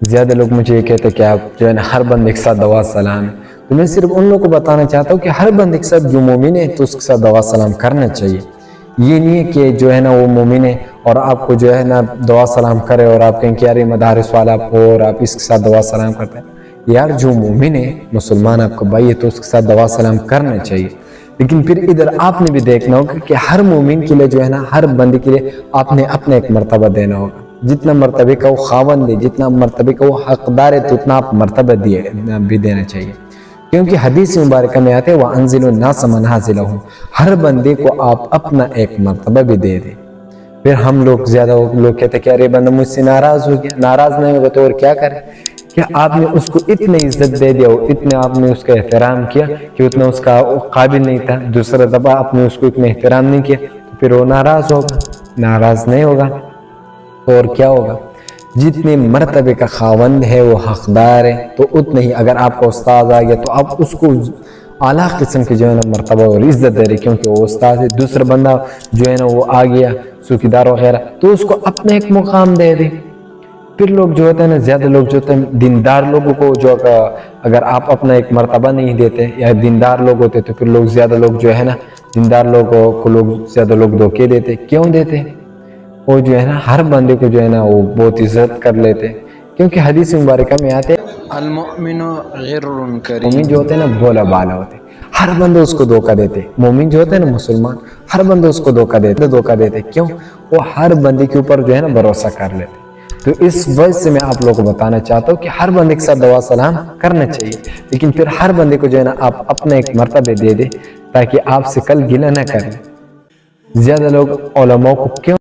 زیادہ لوگ مجھے یہ کہتے ہیں کہ آپ جو ہے نا ہر بندے کے ساتھ دعا سلام ہے، تو میں صرف ان لوگوں کو بتانا چاہتا ہوں کہ ہر بندے کے ساتھ جو مومن ہے تو اس کے ساتھ دعا سلام کرنا چاہیے۔ یہ نہیں ہے کہ جو ہے نا وہ مومن ہے اور آپ کو جو ہے نا دعا سلام کرے اور آپ کہیں کہ یار مدارس والا اور آپ اس کے ساتھ دعا سلام کرتے ہیں۔ یار جو مومن ہے، مسلمان آپ کا بھائی ہے، تو اس کے ساتھ دعا سلام کرنا چاہیے۔ لیکن پھر ادھر آپ نے بھی دیکھنا ہوگا کہ ہر مومن کے لیے جو ہے نا ہر بندے کے لیے آپ نے اپنا ایک مرتبہ دینا ہوگا۔ جتنا مرتبے کا وہ خاوند ہے، جتنا مرتبے کا وہ حقدار ہے، تو اتنا آپ مرتبہ بھی دینا چاہیے، کیونکہ حدیث مبارکہ میں آتے ہیں وَأَنزِلُوا النَّاسَ مَنَازِلَهُمْ، ہر بندے کو آپ اپنا ایک مرتبہ بھی دے دیں۔ پھر ہم لوگ زیادہ لوگ کہتے ہیں کہ ارے بندہ مجھ سے ناراض ہو گیا، ناراض نہیں ہوگا تو اور کیا کرے؟ کہ آپ نے اس کو اتنی عزت دے دیا، اتنا آپ نے اس کا احترام کیا کہ اتنا اس کا قابل نہیں تھا، دوسرا دفعہ آپ نے اس کو اتنا احترام نہیں کیا تو پھر وہ ناراض ہوگا؟ ناراض نہیں ہوگا تو اور کیا ہوگا؟ جتنے مرتبے کا خاوند ہے وہ حقدار ہے، تو اتنا ہی اگر آپ کا استاد آ گیا تو آپ اس کو اعلیٰ قسم کی جو ہے نا مرتبہ اور عزت دے رہے، کیونکہ وہ استاد ہے۔ دوسرا بندہ جو ہے نا وہ آ گیا څوکیدار وغیرہ، تو اس کو اپنا ایک مقام دے دے۔ پھر لوگ جو ہوتے ہیں نا، زیادہ لوگ جو ہوتے ہیں دیندار لوگوں کو جو اگر آپ اپنا ایک مرتبہ نہیں دیتے یا دیندار لوگ ہوتے تو پھر لوگ زیادہ لوگ جو ہے نا دیندار لوگوں کو زیادہ لوگ دھوکے دیتے۔ کیوں دیتے؟ وہ جو ہے نا ہر بندے کو جو ہے نا وہ بہت عزت کر لیتے، کیونکہ حدیث مبارکہ میں آتے المؤمن غر مومن کریم۔ جو ہوتے ہیں نا بولا بالا ہوتے، ہر بندے اس کو دھوکہ دیتے۔ مومن جو ہوتے ہیں نا مسلمان، ہر بندے اس کو دھوکہ دیتے۔ کیوں؟ وہ ہر بندے کے اوپر جو ہے نا بھروسہ کر لیتے۔ تو اس وجہ سے میں آپ لوگوں کو بتانا چاہتا ہوں کہ ہر بندے کے ساتھ دعا سلام کرنا چاہیے، لیکن پھر ہر بندے کو جو ہے نا آپ اپنا ایک مرتبہ دے دیں تاکہ آپ سے کل گلہ نہ کریں۔ زیادہ لوگ علماء کو کیوں